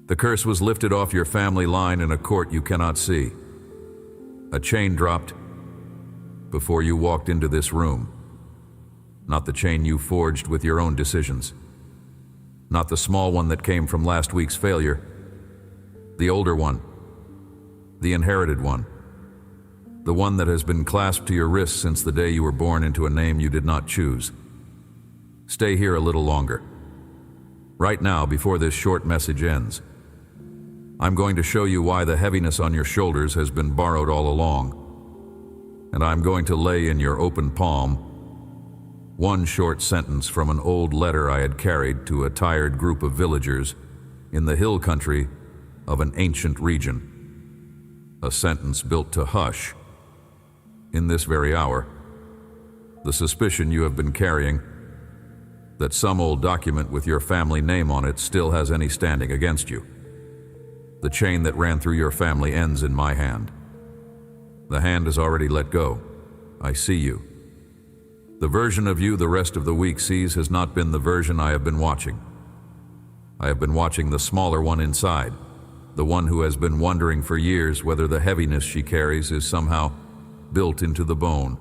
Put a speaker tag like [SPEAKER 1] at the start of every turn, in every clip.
[SPEAKER 1] The curse was lifted off your family line in a court you cannot see. A chain dropped before you walked into this room. Not the chain you forged with your own decisions. Not the small one that came from last week's failure. The older one. The inherited one. The one that has been clasped to your wrist since the day you were born into a name you did not choose. Stay here a little longer. Right now, before this short message ends, I'm going to show you why the heaviness on your shoulders has been borrowed all along. And I'm going to lay in your open palm one short sentence from an old letter I had carried to a tired group of villagers in the hill country of an ancient region. A sentence built to hush, in this very hour, the suspicion you have been carrying that some old document with your family name on it still has any standing against you. The chain that ran through your family ends in my hand. The hand has already let go. I see you. The version of you the rest of the week sees has not been the version I have been watching. I have been watching the smaller one inside, the one who has been wondering for years whether the heaviness she carries is somehow built into the bone.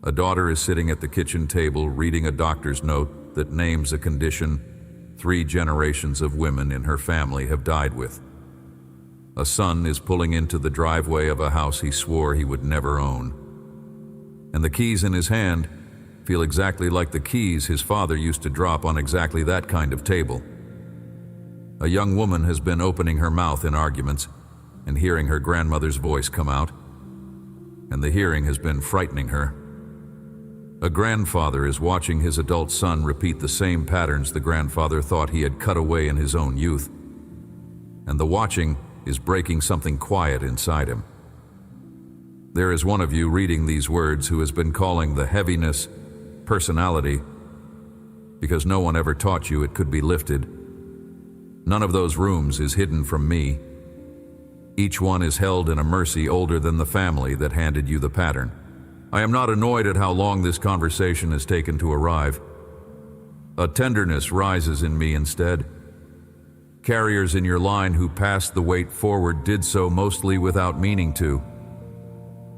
[SPEAKER 1] A daughter is sitting at the kitchen table reading a doctor's note that names a condition 3 generations of women in her family have died with. A son is pulling into the driveway of a house he swore he would never own. And the keys in his hand feel exactly like the keys his father used to drop on exactly that kind of table. A young woman has been opening her mouth in arguments and hearing her grandmother's voice come out, and the hearing has been frightening her. A grandfather is watching his adult son repeat the same patterns the grandfather thought he had cut away in his own youth. And the watching is breaking something quiet inside him. There is one of you reading these words who has been calling the heaviness personality because no one ever taught you it could be lifted. None of those rooms is hidden from me. Each one is held in a mercy older than the family that handed you the pattern. I am not annoyed at how long this conversation has taken to arrive. A tenderness rises in me instead. Carriers in your line who passed the weight forward did so mostly without meaning to.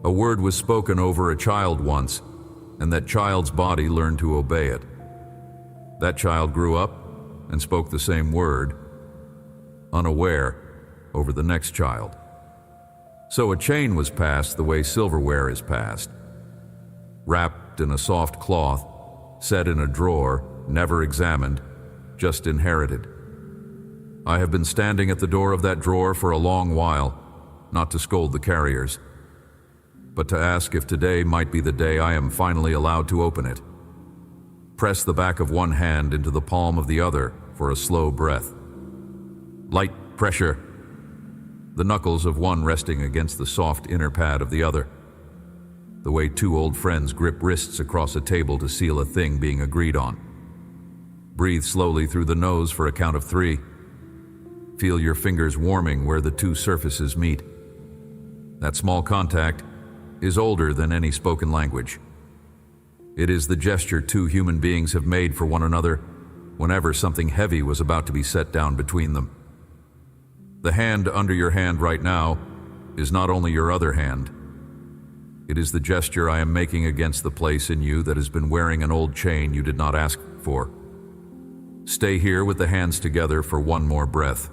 [SPEAKER 1] A word was spoken over a child once, and that child's body learned to obey it. That child grew up and spoke the same word, unaware, over the next child. So a chain was passed the way silverware is passed. Wrapped in a soft cloth, set in a drawer, never examined, just inherited. I have been standing at the door of that drawer for a long while, not to scold the carriers, but to ask if today might be the day I am finally allowed to open it. Press the back of one hand into the palm of the other for a slow breath. Light pressure, the knuckles of one resting against the soft inner pad of the other. The way 2 old friends grip wrists across a table to seal a thing being agreed on. Breathe slowly through the nose for a count of 3. Feel your fingers warming where the 2 surfaces meet. That small contact is older than any spoken language. It is the gesture 2 human beings have made for one another whenever something heavy was about to be set down between them. The hand under your hand right now is not only your other hand. It is the gesture I am making against the place in you that has been wearing an old chain you did not ask for. Stay here with the hands together for one more breath.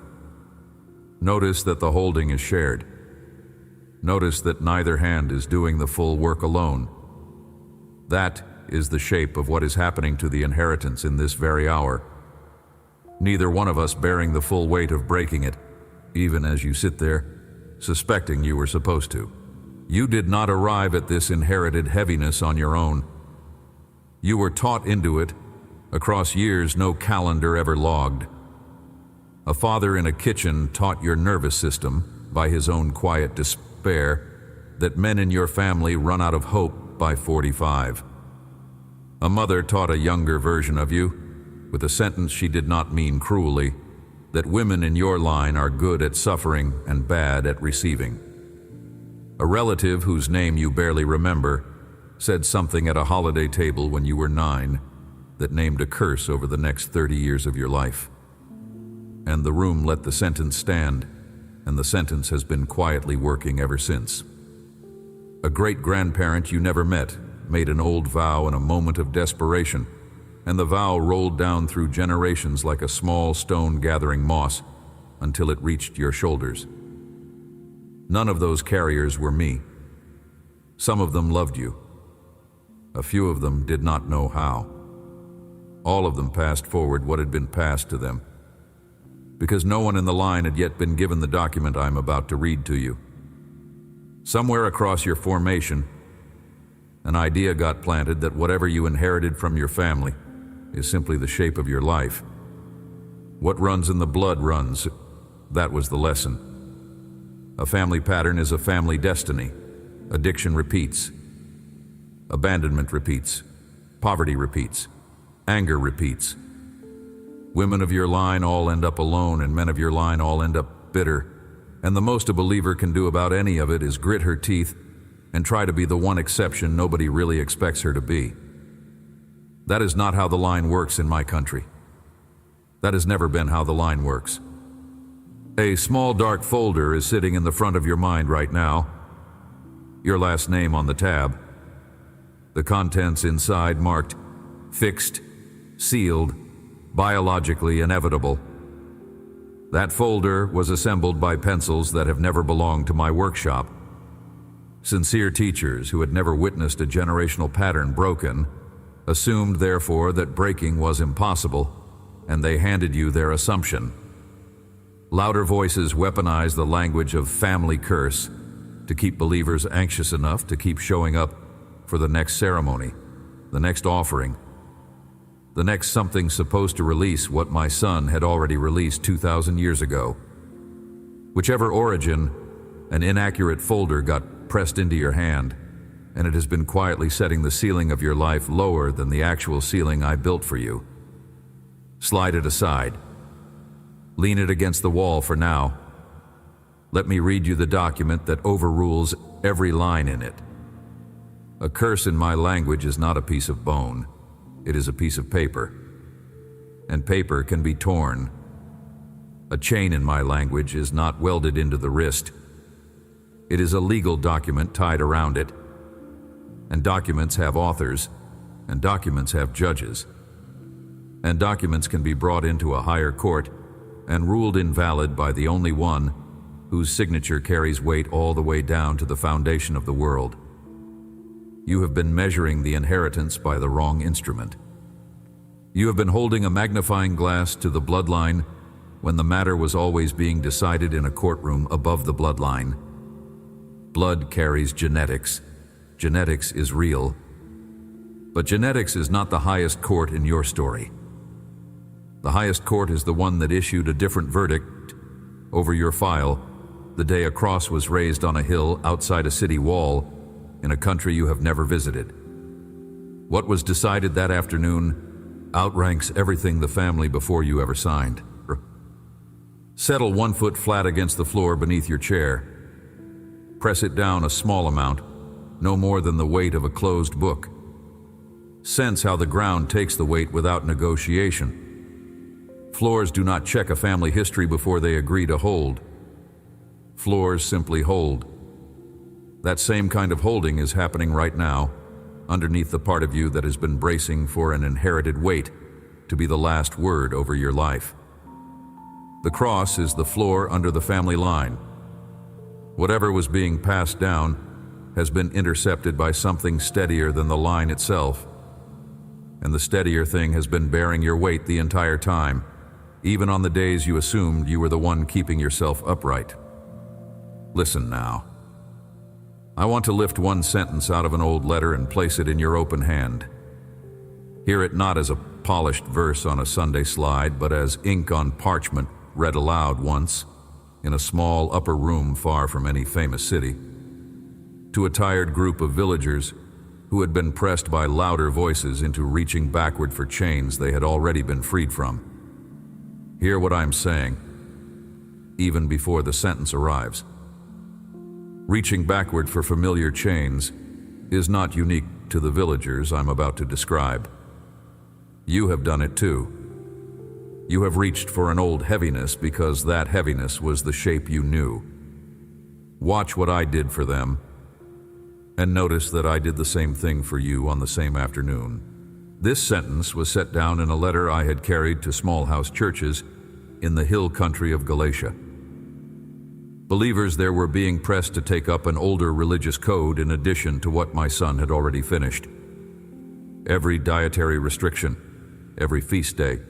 [SPEAKER 1] Notice that the holding is shared. Notice that neither hand is doing the full work alone. That is the shape of what is happening to the inheritance in this very hour. Neither one of us bearing the full weight of breaking it, even as you sit there, suspecting you were supposed to. You did not arrive at this inherited heaviness on your own. You were taught into it across years no calendar ever logged. A father in a kitchen taught your nervous system, by his own quiet despair, that men in your family run out of hope by 45. A mother taught a younger version of you, with a sentence she did not mean cruelly, that women in your line are good at suffering and bad at receiving. A relative whose name you barely remember said something at a holiday table when you were 9 that named a curse over the next 30 years of your life. and the room let the sentence stand, and the sentence has been quietly working ever since. A great-grandparent you never met made an old vow in a moment of desperation, and the vow rolled down through generations like a small stone gathering moss until it reached your shoulders. None of those carriers were me. Some of them loved you. A few of them did not know how. All of them passed forward what had been passed to them, because no one in the line had yet been given the document I'm about to read to you. Somewhere across your formation, an idea got planted that whatever you inherited from your family is simply the shape of your life. What runs in the blood runs. That was the lesson. A family pattern is a family destiny. Addiction repeats. Abandonment repeats. Poverty repeats. Anger repeats. Women of your line all end up alone, and men of your line all end up bitter. And the most a believer can do about any of it is grit her teeth and try to be the one exception nobody really expects her to be. That is not how the line works in my country. That has never been how the line works. A small dark folder is sitting in the front of your mind right now. Your last name on the tab. The contents inside marked fixed, sealed, biologically inevitable. That folder was assembled by pencils that have never belonged to my workshop. Sincere teachers who had never witnessed a generational pattern broken assumed, therefore, that breaking was impossible, and they handed you their assumption. Louder voices weaponized the language of family curse to keep believers anxious enough to keep showing up for the next ceremony, the next offering, the next something supposed to release what my son had already released 2,000 years ago. Whichever origin, an inaccurate folder got pressed into your hand, and it has been quietly setting the ceiling of your life lower than the actual ceiling I built for you. Slide it aside. Lean it against the wall for now. Let me read you the document that overrules every line in it. A curse in my language is not a piece of bone. It is a piece of paper, and paper can be torn. A chain in my language is not welded into the wrist. It is a legal document tied around it, and documents have authors, and documents have judges, and documents can be brought into a higher court and ruled invalid by the only one whose signature carries weight all the way down to the foundation of the world. You have been measuring the inheritance by the wrong instrument. You have been holding a magnifying glass to the bloodline when the matter was always being decided in a courtroom above the bloodline. Blood carries genetics. Genetics is real. But genetics is not the highest court in your story. The highest court is the one that issued a different verdict over your file the day a cross was raised on a hill outside a city wall in a country you have never visited. What was decided that afternoon outranks everything the family before you ever signed. Settle 1 foot flat against the floor beneath your chair. Press it down a small amount, no more than the weight of a closed book. Sense how the ground takes the weight without negotiation. Floors do not check a family history before they agree to hold. Floors simply hold. That same kind of holding is happening right now, underneath the part of you that has been bracing for an inherited weight to be the last word over your life. The cross is the floor under the family line. Whatever was being passed down has been intercepted by something steadier than the line itself, and the steadier thing has been bearing your weight the entire time, even on the days you assumed you were the one keeping yourself upright. Listen now. I want to lift one sentence out of an old letter and place it in your open hand. Hear it not as a polished verse on a Sunday slide, but as ink on parchment read aloud once in a small upper room far from any famous city, to a tired group of villagers who had been pressed by louder voices into reaching backward for chains they had already been freed from. Hear what I'm saying, even before the sentence arrives. Reaching backward for familiar chains is not unique to the villagers I'm about to describe. You have done it too. You have reached for an old heaviness because that heaviness was the shape you knew. Watch what I did for them, and notice that I did the same thing for you on the same afternoon. This sentence was set down in a letter I had carried to small house churches in the hill country of Galatia. Believers there were being pressed to take up an older religious code in addition to what my son had already finished. Every dietary restriction, every feast day,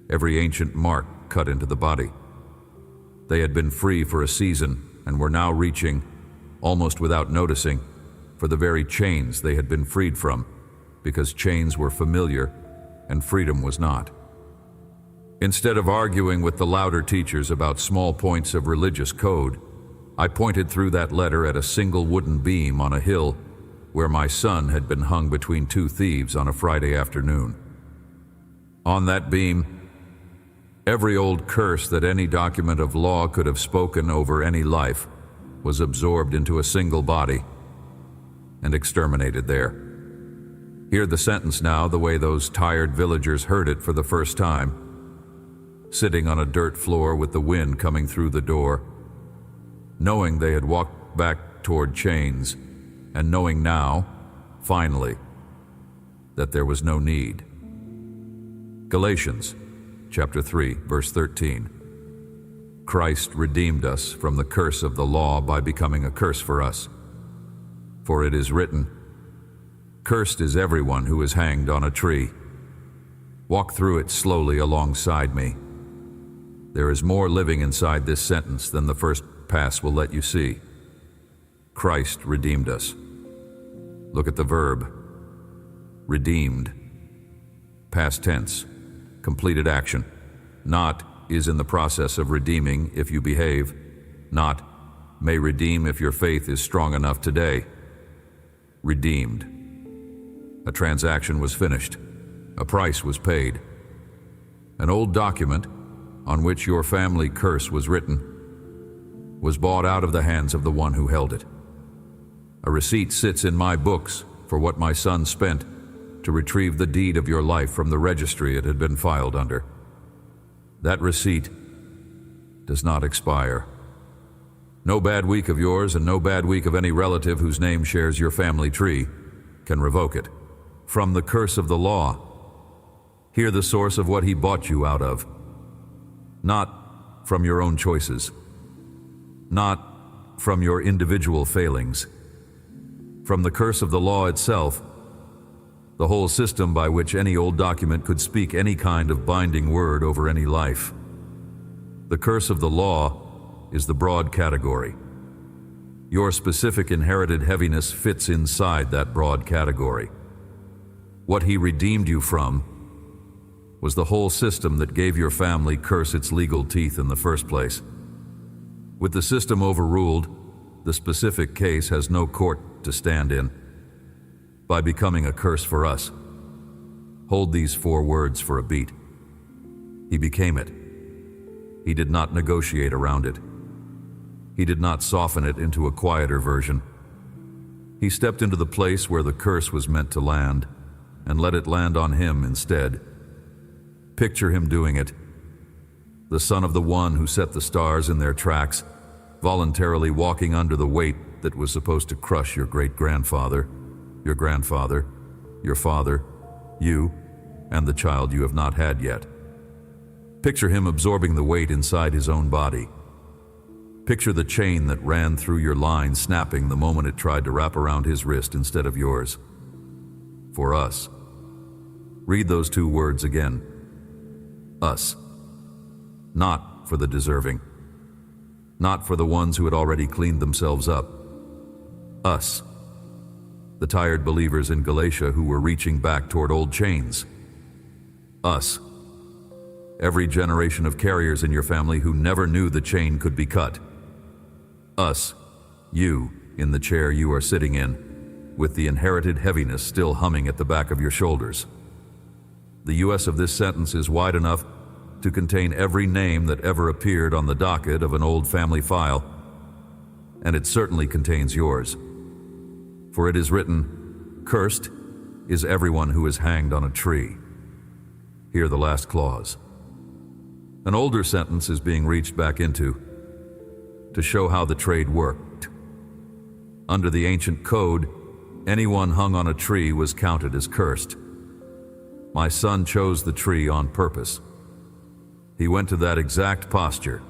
[SPEAKER 1] every ancient mark cut into the body. They had been free for a season and were now reaching, almost without noticing, for the very chains they had been freed from, because chains were familiar and freedom was not. Instead of arguing with the louder teachers about small points of religious code, I pointed through that letter at a single wooden beam on a hill where my son had been hung between two thieves on a Friday afternoon. On that beam, every old curse that any document of law could have spoken over any life was absorbed into a single body and exterminated there. Hear the sentence now the way those tired villagers heard it for the first time, sitting on a dirt floor with the wind coming through the door, knowing they had walked back toward chains, and knowing now, finally, that there was no need. Galatians chapter 3, verse 13. Christ redeemed us from the curse of the law by becoming a curse for us. For it is written, "Cursed is everyone who is hanged on a tree." Walk through it slowly alongside me. There is more living inside this sentence than the first pass will let you see. Christ redeemed us. Look at the verb, redeemed. Past tense, completed action. Not is in the process of redeeming if you behave. Not may redeem if your faith is strong enough today. Redeemed. A transaction was finished. A price was paid. An old document on which your family curse was written was bought out of the hands of the one who held it. A receipt sits in my books for what my son spent to retrieve the deed of your life from the registry it had been filed under. That receipt does not expire. No bad week of yours and no bad week of any relative whose name shares your family tree can revoke it. From the curse of the law, hear the source of what he bought you out of. Not from your own choices. Not from your individual failings. From the curse of the law itself, the whole system by which any old document could speak any kind of binding word over any life. The curse of the law is the broad category. Your specific inherited heaviness fits inside that broad category. What he redeemed you from was the whole system that gave your family curse its legal teeth in the first place. With the system overruled, the specific case has no court to stand in. By becoming a curse for us, hold these 4 words for a beat. He became it. He did not negotiate around it. He did not soften it into a quieter version. He stepped into the place where the curse was meant to land and let it land on him instead. Picture him doing it. The son of the one who set the stars in their tracks, voluntarily walking under the weight that was supposed to crush your great-grandfather, your grandfather, your father, you, and the child you have not had yet. Picture him absorbing the weight inside his own body. Picture the chain that ran through your line snapping the moment it tried to wrap around his wrist instead of yours. For us. Read those 2 words again. Us. Not for the deserving. Not for the ones who had already cleaned themselves up. Us. The tired believers in Galatia who were reaching back toward old chains. Us. Every generation of carriers in your family who never knew the chain could be cut. Us. You, in the chair you are sitting in, with the inherited heaviness still humming at the back of your shoulders. The US of this sentence is wide enough to contain every name that ever appeared on the docket of an old family file, and it certainly contains yours. For it is written, "Cursed is everyone who is hanged on a tree." Hear the last clause. An older sentence is being reached back into to show how the trade worked. Under the ancient code, anyone hung on a tree was counted as cursed. My son chose the tree on purpose. He went to that exact posture,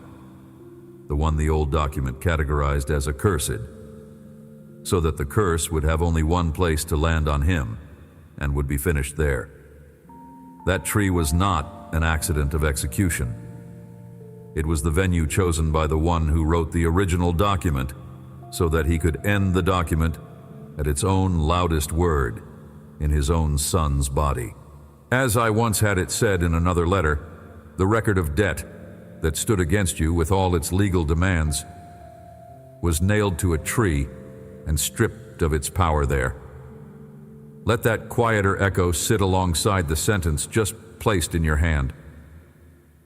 [SPEAKER 1] the one the old document categorized as accursed, so that the curse would have only one place to land on him and would be finished there. That tree was not an accident of execution. It was the venue chosen by the one who wrote the original document so that he could end the document at its own loudest word in his own son's body. As I once had it said in another letter, the record of debt that stood against you with all its legal demands was nailed to a tree and stripped of its power there. Let that quieter echo sit alongside the sentence just placed in your hand.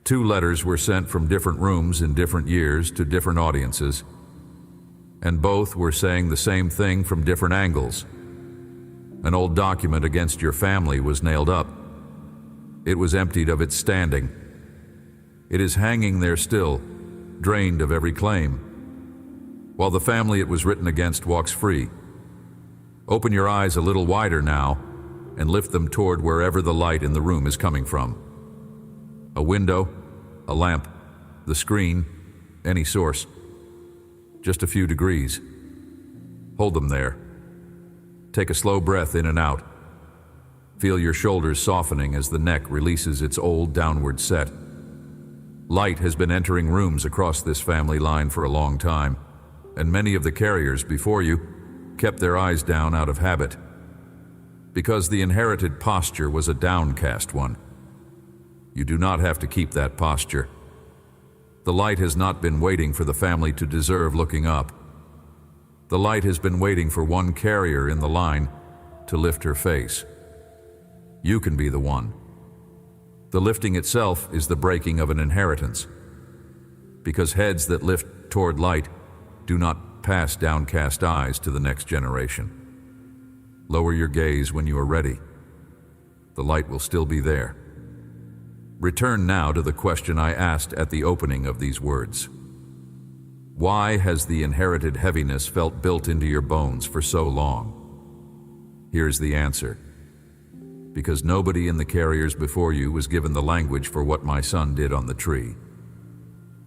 [SPEAKER 1] 2 letters were sent from different rooms in different years to different audiences, and both were saying the same thing from different angles. An old document against your family was nailed up. It was emptied of its standing. It is hanging there still, drained of every claim, while the family it was written against walks free. Open your eyes a little wider now and lift them toward wherever the light in the room is coming from. A window, a lamp, the screen, any source. Just a few degrees. Hold them there. Take a slow breath in and out. Feel your shoulders softening as the neck releases its old downward set. Light has been entering rooms across this family line for a long time, and many of the carriers before you kept their eyes down out of habit, because the inherited posture was a downcast one. You do not have to keep that posture. The light has not been waiting for the family to deserve looking up. The light has been waiting for one carrier in the line to lift her face. You can be the one. The lifting itself is the breaking of an inheritance, because heads that lift toward light do not pass downcast eyes to the next generation. Lower your gaze when you are ready. The light will still be there. Return now to the question I asked at the opening of these words. Why has the inherited heaviness felt built into your bones for so long? Here's the answer. Because nobody in the carriers before you was given the language for what my son did on the tree.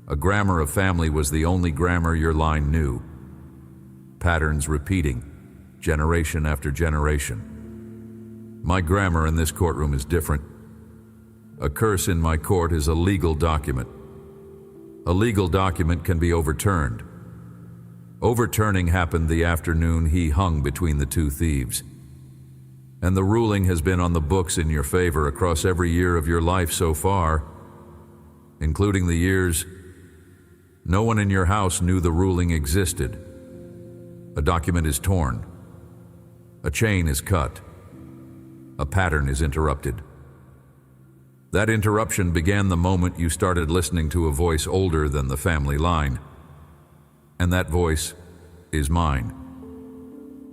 [SPEAKER 1] A grammar of family was the only grammar your line knew. Patterns repeating, generation after generation. My grammar in this courtroom is different. A curse in my court is a legal document. A legal document can be overturned. Overturning happened the afternoon he hung between the 2 thieves. And the ruling has been on the books in your favor across every year of your life so far, including the years no one in your house knew the ruling existed. A document is torn. A chain is cut. A pattern is interrupted. That interruption began the moment you started listening to a voice older than the family line. And that voice is mine.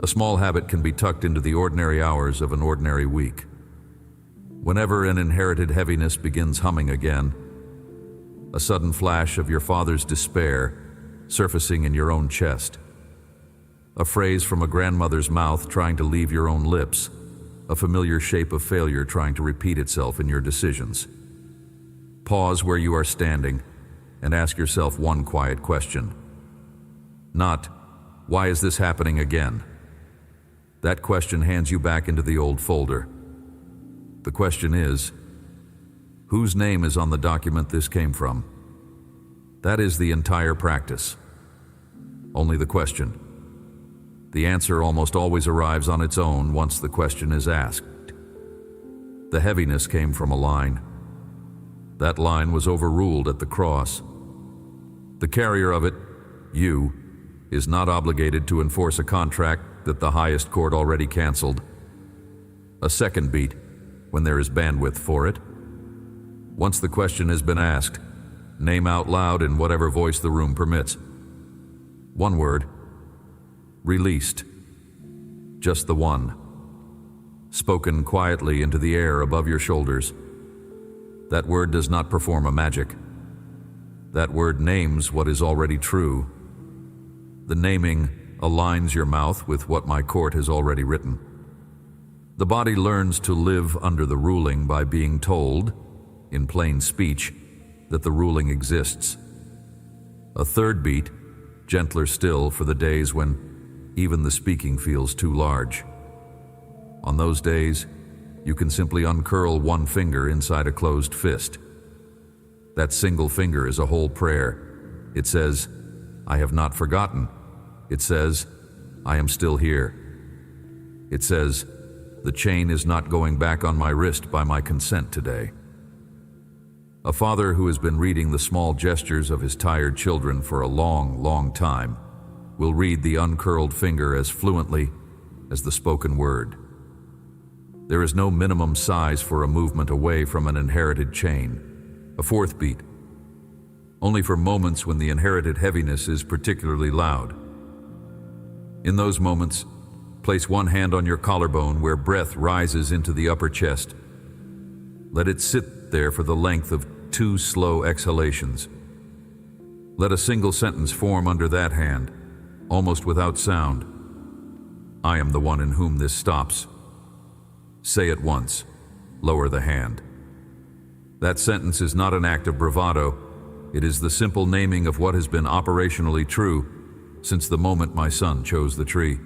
[SPEAKER 1] A small habit can be tucked into the ordinary hours of an ordinary week. Whenever an inherited heaviness begins humming again, a sudden flash of your father's despair surfacing in your own chest, a phrase from a grandmother's mouth trying to leave your own lips, a familiar shape of failure trying to repeat itself in your decisions. Pause where you are standing and ask yourself one quiet question. Not, why is this happening again? That question hands you back into the old folder. The question is, whose name is on the document this came from? That is the entire practice. Only the question. The answer almost always arrives on its own once the question is asked. The heaviness came from a line. That line was overruled at the cross. The carrier of it, you, is not obligated to enforce a contract that the highest court already canceled. A second beat, when there is bandwidth for it. Once the question has been asked, name out loud in whatever voice the room permits. One word. Released. Just the one. Spoken quietly into the air above your shoulders. That word does not perform a magic. That word names what is already true. The naming aligns your mouth with what my court has already written. The body learns to live under the ruling by being told, in plain speech, that the ruling exists. A third beat, gentler still for the days when even the speaking feels too large. On those days, you can simply uncurl one finger inside a closed fist. That single finger is a whole prayer. It says, I have not forgotten. It says, I am still here. It says, the chain is not going back on my wrist by my consent today. A father who has been reading the small gestures of his tired children for a long, long time will read the uncurled finger as fluently as the spoken word. There is no minimum size for a movement away from an inherited chain, a fourth beat, only for moments when the inherited heaviness is particularly loud. In those moments, place one hand on your collarbone where breath rises into the upper chest. Let it sit there for the length of 2 slow exhalations. Let a single sentence form under that hand, almost without sound. I am the one in whom this stops. Say it once. Lower the hand. That sentence is not an act of bravado. It is the simple naming of what has been operationally true since the moment my son chose the tree.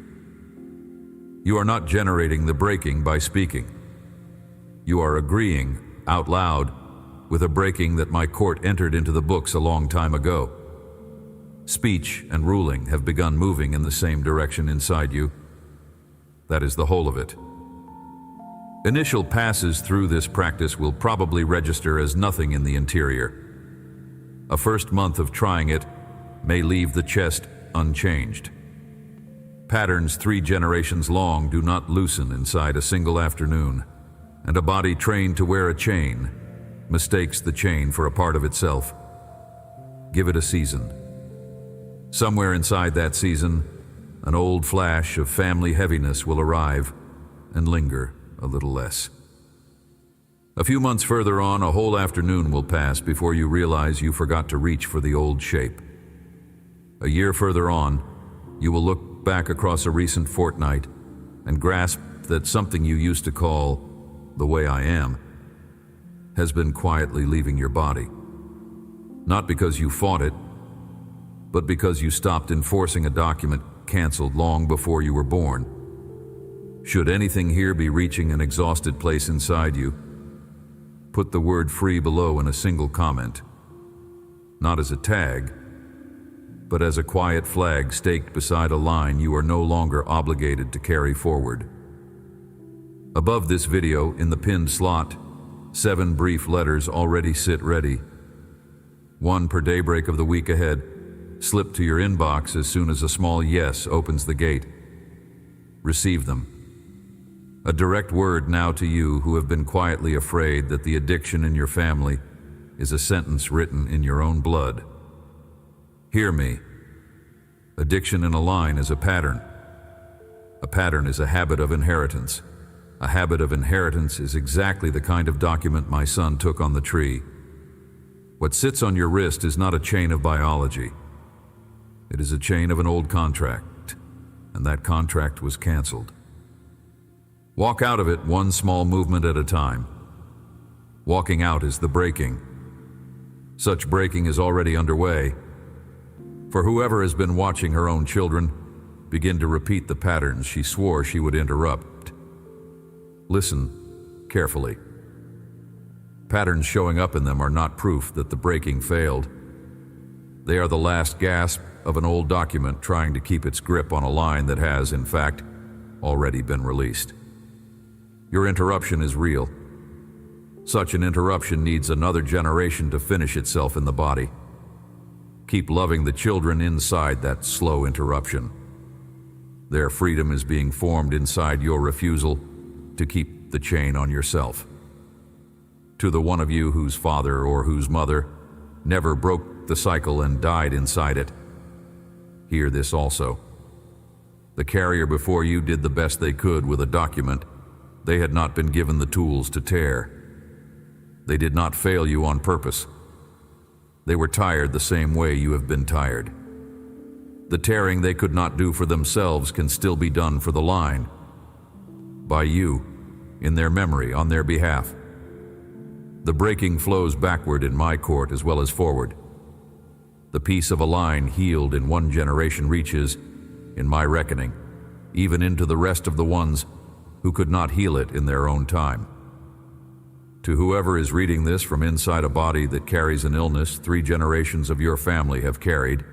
[SPEAKER 1] You are not generating the breaking by speaking. You are agreeing, out loud, with a breaking that my court entered into the books a long time ago. Speech and ruling have begun moving in the same direction inside you. That is the whole of it. Initial passes through this practice will probably register as nothing in the interior. A first month of trying it may leave the chest unchanged. Patterns 3 generations long do not loosen inside a single afternoon, and a body trained to wear a chain mistakes the chain for a part of itself. Give it a season. Somewhere inside that season, an old flash of family heaviness will arrive and linger a little less. A few months further on, a whole afternoon will pass before you realize you forgot to reach for the old shape. A year further on, you will look back across a recent fortnight and grasp that something you used to call the way I am has been quietly leaving your body. Not because you fought it, but because you stopped enforcing a document canceled long before you were born. Should anything here be reaching an exhausted place inside you, put the word free below in a single comment. Not as a tag, but as a quiet flag staked beside a line you are no longer obligated to carry forward. Above this video, in the pinned slot, 7 brief letters already sit ready. 1 per daybreak of the week ahead, slip to your inbox as soon as a small yes opens the gate. Receive them. A direct word now to you who have been quietly afraid that the addiction in your family is a sentence written in your own blood. Hear me. Addiction in a line is a pattern. A pattern is a habit of inheritance. A habit of inheritance is exactly the kind of document my son took on the tree. What sits on your wrist is not a chain of biology. It is a chain of an old contract, and that contract was canceled. Walk out of it one small movement at a time. Walking out is the breaking. Such breaking is already underway. For whoever has been watching her own children begin to repeat the patterns she swore she would interrupt. Listen carefully. Patterns showing up in them are not proof that the breaking failed. They are the last gasp of an old document trying to keep its grip on a line that has, in fact, already been released. Your interruption is real. Such an interruption needs another generation to finish itself in the body. Keep loving the children inside that slow interruption. Their freedom is being formed inside your refusal to keep the chain on yourself. To the one of you whose father or whose mother never broke the cycle and died inside it, hear this also. The carrier before you did the best they could with a document they had not been given the tools to tear. They did not fail you on purpose. They were tired the same way you have been tired. The tearing they could not do for themselves can still be done for the line, by you, in their memory, on their behalf. The breaking flows backward in my court as well as forward. The piece of a line healed in one generation reaches, in my reckoning, even into the rest of the ones who could not heal it in their own time. To whoever is reading this from inside a body that carries an illness 3 generations of your family have carried,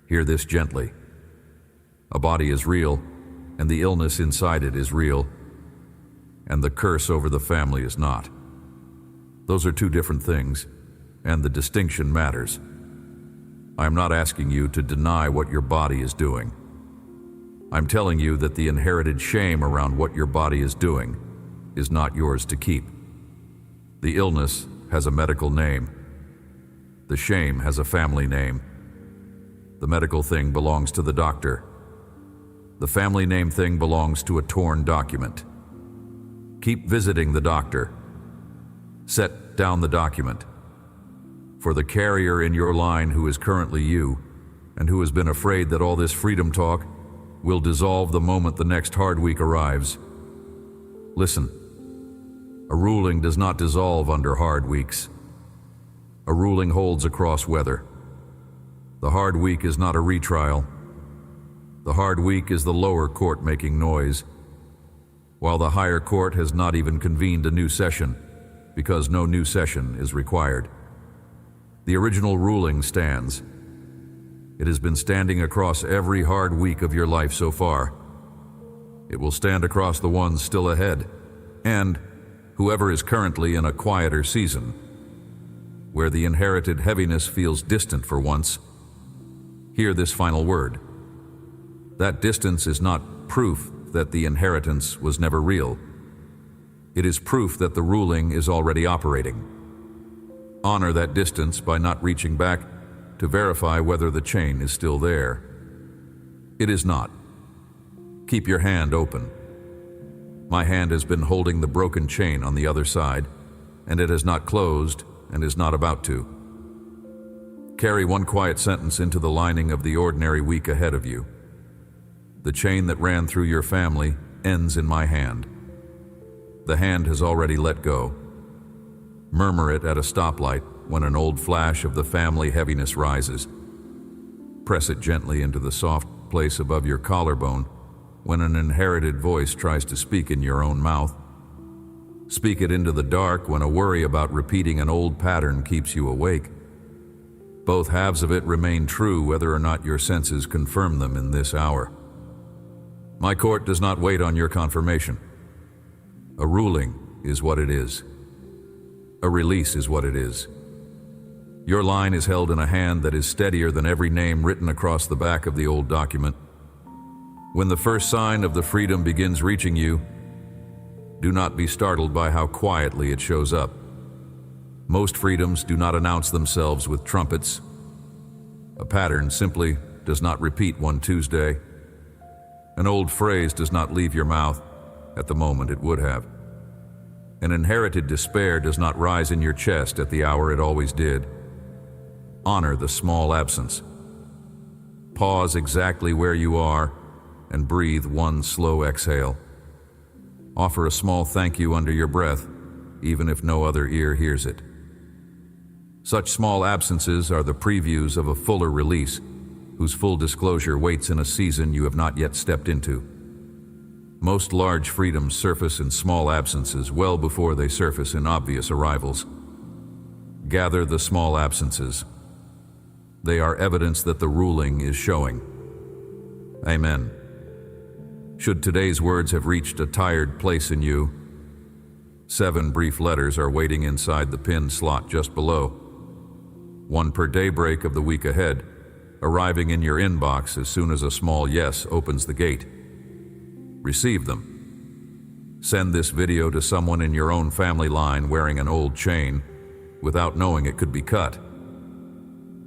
[SPEAKER 1] hear this gently. A body is real, and the illness inside it is real, and the curse over the family is not. Those are 2 different things, and the distinction matters. I am not asking you to deny what your body is doing. I'm telling you that the inherited shame around what your body is doing is not yours to keep. The illness has a medical name. The shame has a family name. The medical thing belongs to the doctor. The family name thing belongs to a torn document. Keep visiting the doctor. Set down the document. For the carrier in your line who is currently you, and who has been afraid that all this freedom talk will dissolve the moment the next hard week arrives. Listen, a ruling does not dissolve under hard weeks. A ruling holds across weather. The hard week is not a retrial. The hard week is the lower court making noise, while the higher court has not even convened a new session, because no new session is required. The original ruling stands. It has been standing across every hard week of your life so far. It will stand across the ones still ahead, and whoever is currently in a quieter season, where the inherited heaviness feels distant for once, hear this final word. That distance is not proof that the inheritance was never real. It is proof that the ruling is already operating. Honor that distance by not reaching back to verify whether the chain is still there. It is not. Keep your hand open. My hand has been holding the broken chain on the other side, and it has not closed and is not about to. Carry one quiet sentence into the lining of the ordinary week ahead of you. The chain that ran through your family ends in my hand. The hand has already let go. Murmur it at a stoplight when an old flash of the family heaviness rises. Press it gently into the soft place above your collarbone when an inherited voice tries to speak in your own mouth. Speak it into the dark when a worry about repeating an old pattern keeps you awake. Both halves of it remain true whether or not your senses confirm them in this hour. My court does not wait on your confirmation. A ruling is what it is. A release is what it is. Your line is held in a hand that is steadier than every name written across the back of the old document. When the first sign of the freedom begins reaching you, do not be startled by how quietly it shows up. Most freedoms do not announce themselves with trumpets. A pattern simply does not repeat one Tuesday. An old phrase does not leave your mouth at the moment it would have. An inherited despair does not rise in your chest at the hour it always did. Honor the small absence. Pause exactly where you are and breathe one slow exhale. Offer a small thank you under your breath, even if no other ear hears it. Such small absences are the previews of a fuller release, whose full disclosure waits in a season you have not yet stepped into. Most large freedoms surface in small absences well before they surface in obvious arrivals. Gather the small absences. They are evidence that the ruling is showing. Amen. Should today's words have reached a tired place in you, 7 brief letters are waiting inside the pinned slot just below. 1 per daybreak of the week ahead, arriving in your inbox as soon as a small yes opens the gate. Receive them. Send this video to someone in your own family line wearing an old chain without knowing it could be cut.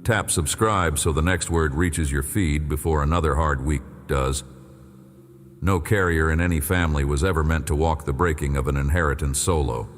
[SPEAKER 1] Tap subscribe so the next word reaches your feed before another hard week does. No carrier in any family was ever meant to walk the breaking of an inheritance solo.